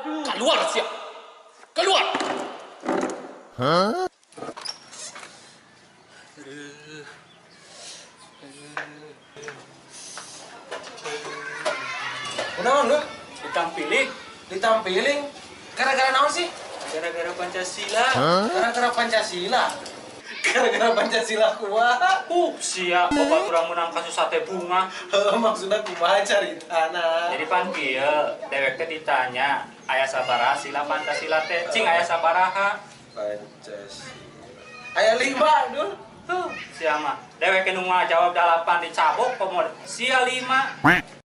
Keluar siap. Keluar. Kunaon lu? Ditampilin. Ditampiling gara-gara naon sih? Gara-gara Pancasila. Gara-gara Pancasila. Gara-gara Pancasila kumaha? Siap. Bapak kurang menang kasus sate bunga. Maksudnya kumaha caritana? Jadi pan kieu, dewek teh ditanya, aya sabaraha sila Pancasila teh? Cing aya sabaraha? Pancasila. Aya 5, Dul. Tuh, sia mah. Dewek nu ngajawab 8 dicabok komod. Sia 5.